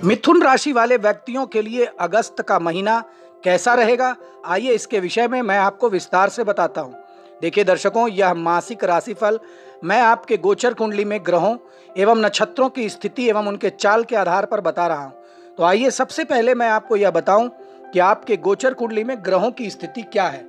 मिथुन राशि वाले व्यक्तियों के लिए अगस्त का महीना कैसा रहेगा, आइए इसके विषय में मैं आपको विस्तार से बताता हूं। देखिए दर्शकों, यह मासिक राशिफल मैं आपके गोचर कुंडली में ग्रहों एवं नक्षत्रों की स्थिति एवं उनके चाल के आधार पर बता रहा हूं। तो आइए सबसे पहले मैं आपको यह बताऊं कि आपके गोचर कुंडली में ग्रहों की स्थिति क्या है।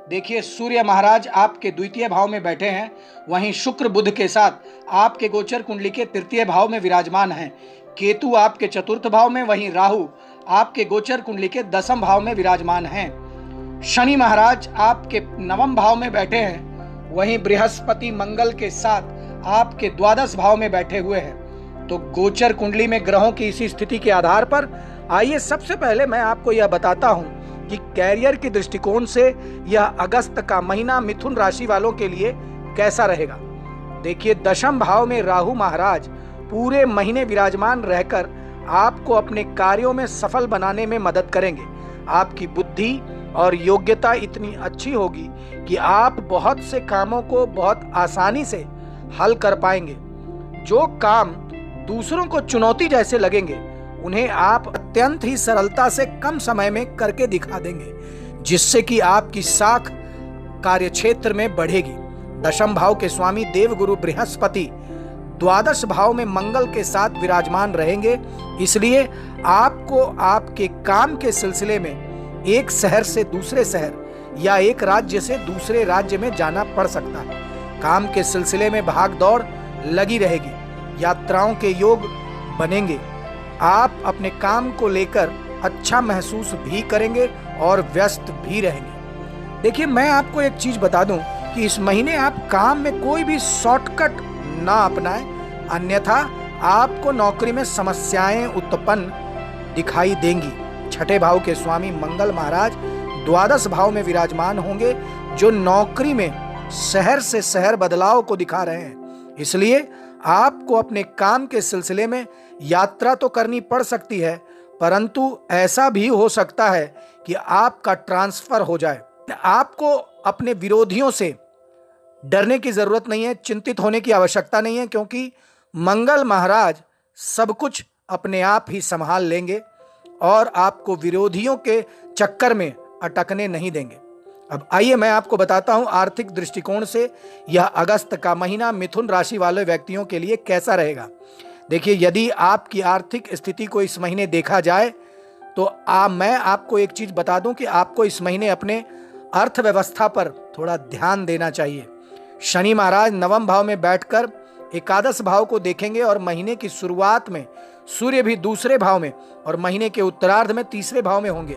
देखिए, सूर्य महाराज आपके द्वितीय भाव में बैठे हैं, वहीं शुक्र बुध के साथ आपके गोचर कुंडली के तृतीय भाव में विराजमान हैं। केतु आपके चतुर्थ भाव में, वहीं राहु आपके गोचर कुंडली के दसम भाव में विराजमान हैं। शनि महाराज आपके नवम भाव में बैठे हैं, वहीं बृहस्पति मंगल के साथ आपके द्वादश भाव में बैठे हुए हैं। तो गोचर कुंडली में ग्रहों की इसी स्थिति के आधार पर आइए सबसे पहले मैं आपको यह बताता हूं कि कैरियर के दृष्टिकोण से यह अगस्त का महीना मिथुन राशि वालों के लिए कैसा रहेगा। देखिए, दशम भाव में राहु महाराज पूरे महीने विराजमान रहकर आपको अपने कार्यों में सफल बनाने में मदद करेंगे। आपकी बुद्धि और योग्यता इतनी अच्छी होगी कि आप बहुत से कामों को बहुत आसानी से हल कर पाएंगे। जो काम दूसरों को चुनौती जैसे लगेंगे, उन्हें आप अत्यंत ही सरलता से कम समय में करके दिखा देंगे, जिससे कि आपकी साख कार्यक्षेत्र में बढ़ेगी। दशम भाव के स्वामी देवगुरु बृहस्पति द्वादश भाव में मंगल के साथ विराजमान रहेंगे, इसलिए आपको आपके काम के सिलसिले में एक शहर से दूसरे शहर या एक राज्य से दूसरे राज्य में जाना पड़ सकता है। काम के सिलसिले में भाग दौड़ लगी रहेगी, यात्राओं के योग बनेंगे। आप अपने काम को लेकर अच्छा महसूस भी करेंगे और व्यस्त भी रहेंगे। देखिए, मैं आपको एक चीज बता दूं कि इस महीने आप काम में कोई भी शॉर्टकट ना अपनाएं, अन्यथा आपको नौकरी में समस्याएं उत्पन्न दिखाई देंगी। छठे भाव के स्वामी मंगल महाराज द्वादश भाव में विराजमान होंगे, जो नौकरी में शहर से शहर बदलाव को दिखा रहे हैं। इसलिए आपको अपने काम के सिलसिले में यात्रा तो करनी पड़ सकती है, परंतु ऐसा भी हो सकता है कि आपका ट्रांसफर हो जाए। आपको अपने विरोधियों से डरने की जरूरत नहीं है, चिंतित होने की आवश्यकता नहीं है, क्योंकि मंगल महाराज सब कुछ अपने आप ही संभाल लेंगे और आपको विरोधियों के चक्कर में अटकने नहीं देंगे। अब आइए मैं आपको बताता हूं आर्थिक दृष्टिकोण से यह अगस्त का महीना मिथुन राशि वाले व्यक्तियों के लिए कैसा रहेगा। देखिए, यदि आपकी आर्थिक स्थिति को इस महीने देखा जाए तो मैं आपको एक चीज बता दूं कि आपको इस महीने अपने अर्थव्यवस्था पर थोड़ा ध्यान देना चाहिए। शनि महाराज नवम भाव में बैठकर एकादश भाव को देखेंगे और महीने की शुरुआत में सूर्य भी दूसरे भाव में और महीने के उत्तरार्ध में तीसरे भाव में होंगे,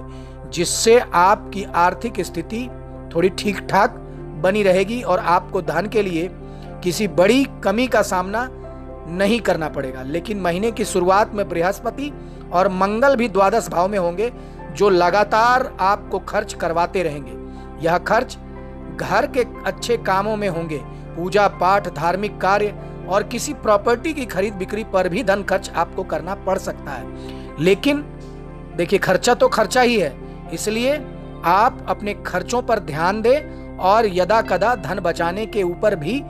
जिससे आपकी आर्थिक स्थिति थोड़ी ठीक ठाक बनी रहेगी और आपको धन के लिए किसी बड़ी कमी का सामना नहीं करना पड़ेगा। लेकिन महीने की शुरुआत में बृहस्पति और मंगल भी द्वादश भाव में होंगे, जो लगातार आपको खर्च करवाते रहेंगे। यह खर्च घर के अच्छे कामों में होंगे, पूजा पाठ, धार्मिक कार्य और किसी प्रॉपर्टी की खरीद बिक्री पर भी धन खर्च आपको करना पड़ सकता है। लेकिन देखिए, खर्चा तो खर्चा ही है, इसलिए आप अपने खर्चों पर ध्यान दें और यदा कदा धन बचाने के ऊपर भी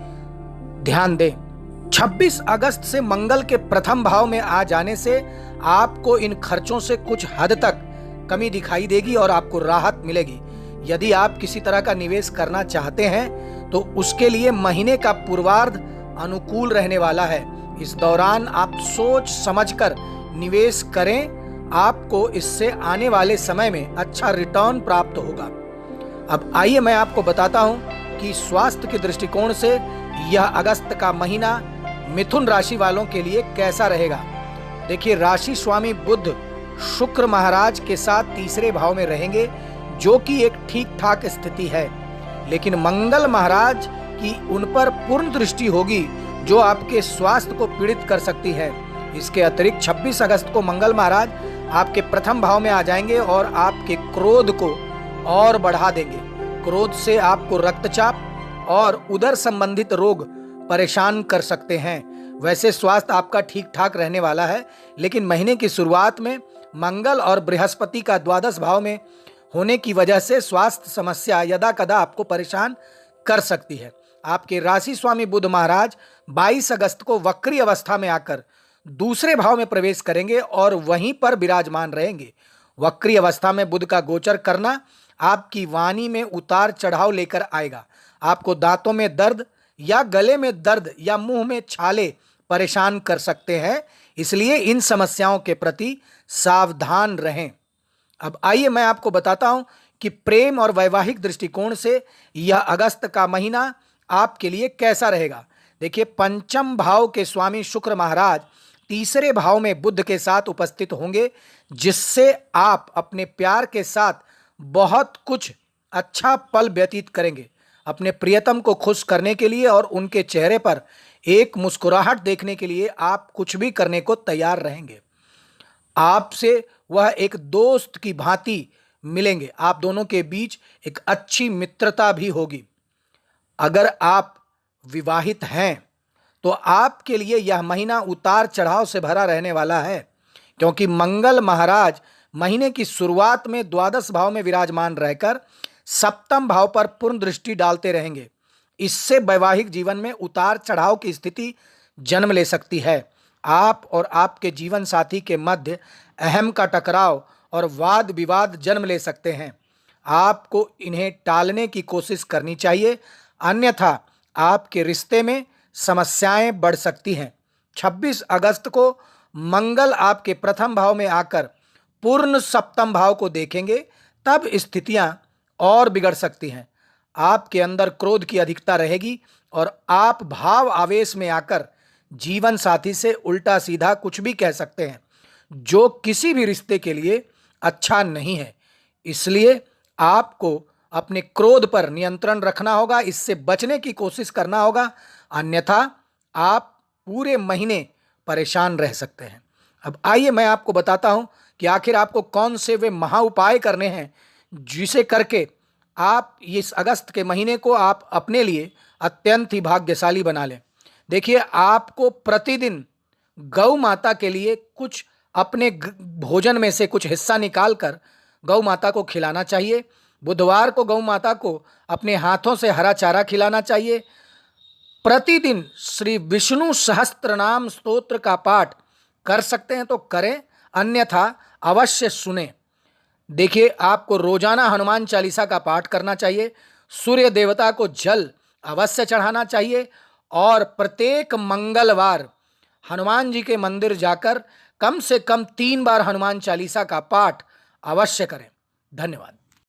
ध्यान दें। 26 अगस्त से मंगल के प्रथम भाव में आ जाने से आपको इन खर्चों से कुछ हद तक कमी दिखाई देगी और आपको राहत मिलेगी। यदि आप किसी तरह का निवेश करना चाहते हैं तो उसके लिए महीने का पूर्वार्ध अनुकूल रहने वाला है। इस दौरान आप सोच समझकर निवेश करें, आपको इससे आने वाले समय में अच्छा रिटर्न प्राप्त होगा। अब आइए मैं आपको बताता हूं कि स्वास्थ्य के दृष्टिकोण से यह अगस्त का महीना मिथुन राशि वालों के लिए कैसा रहेगा। देखिए, राशि स्वामी बुध शुक्र महाराज के साथ तीसरे भाव में रहेंगे, जो कि एक ठीक ठाक स्थिति है। लेकिन मंगल महाराज की उन पर पूर्ण दृष्टि होगी, जो आपके स्वास्थ्य को पीड़ित कर सकती है। इसके अतिरिक्त 26 अगस्त को मंगल महाराज आपके प्रथम भाव में आ जाएंगे और आपके क्रोध को और बढ़ा देंगे। क्रोध से आपको रक्तचाप और उदर संबंधित रोग परेशान कर सकते हैं। वैसे स्वास्थ्य आपका ठीक ठाक रहने वाला है, लेकिन महीने की शुरुआत में मंगल और बृहस्पति का द्वादश भाव में होने की वजह से स्वास्थ्य समस्या यदा कदा आपको परेशान कर सकती है। आपके राशि स्वामी बुध महाराज 22 अगस्त को वक्री अवस्था में आकर दूसरे भाव में प्रवेश करेंगे और वहीं पर विराजमान रहेंगे। वक्री अवस्था में बुध का गोचर करना आपकी वाणी में उतार चढ़ाव लेकर आएगा। आपको दांतों में दर्द या गले में दर्द या मुंह में छाले परेशान कर सकते हैं, इसलिए इन समस्याओं के प्रति सावधान रहें। अब आइए मैं आपको बताता हूं कि प्रेम और वैवाहिक दृष्टिकोण से यह अगस्त का महीना आपके लिए कैसा रहेगा। देखिए, पंचम भाव के स्वामी शुक्र महाराज तीसरे भाव में बुध के साथ उपस्थित होंगे, जिससे आप अपने प्यार के साथ बहुत कुछ अच्छा पल व्यतीत करेंगे। अपने प्रियतम को खुश करने के लिए और उनके चेहरे पर एक मुस्कुराहट देखने के लिए आप कुछ भी करने को तैयार रहेंगे। आपसे वह एक दोस्त की भांति मिलेंगे। आप दोनों के बीच एक अच्छी मित्रता भी होगी। अगर आप विवाहित हैं तो आपके लिए यह महीना उतार चढ़ाव से भरा रहने वाला है, क्योंकि मंगल महाराज महीने की शुरुआत में द्वादश भाव में विराजमान रहकर सप्तम भाव पर पूर्ण दृष्टि डालते रहेंगे। इससे वैवाहिक जीवन में उतार चढ़ाव की स्थिति जन्म ले सकती है। आप और आपके जीवन साथी के मध्य अहम का टकराव और वाद विवाद जन्म ले सकते हैं। आपको इन्हें टालने की कोशिश करनी चाहिए, अन्यथा आपके रिश्ते में समस्याएं बढ़ सकती हैं। 26 अगस्त को मंगल आपके प्रथम भाव में आकर पूर्ण सप्तम भाव को देखेंगे, तब स्थितियां और बिगड़ सकती हैं। आपके अंदर क्रोध की अधिकता रहेगी और आप भाव आवेश में आकर जीवन साथी से उल्टा सीधा कुछ भी कह सकते हैं, जो किसी भी रिश्ते के लिए अच्छा नहीं है। इसलिए आपको अपने क्रोध पर नियंत्रण रखना होगा, इससे बचने की कोशिश करना होगा, अन्यथा आप पूरे महीने परेशान रह सकते हैं। अब आइए मैं आपको बताता हूं कि आखिर आपको कौन से वे महा उपाय करने हैं, जिसे करके आप इस अगस्त के महीने को आप अपने लिए अत्यंत ही भाग्यशाली बना लें। देखिए, आपको प्रतिदिन गौ माता के लिए कुछ अपने भोजन में से कुछ हिस्सा निकालकर गौ माता को खिलाना चाहिए। बुधवार को गौ माता को अपने हाथों से हरा चारा खिलाना चाहिए। प्रतिदिन श्री विष्णु सहस्त्र नाम स्तोत्र का पाठ कर सकते हैं तो करें, अन्यथा अवश्य सुने। देखिए, आपको रोजाना हनुमान चालीसा का पाठ करना चाहिए। सूर्य देवता को जल अवश्य चढ़ाना चाहिए और प्रत्येक मंगलवार हनुमान जी के मंदिर जाकर कम से कम 3 बार हनुमान चालीसा का पाठ अवश्य करें। धन्यवाद।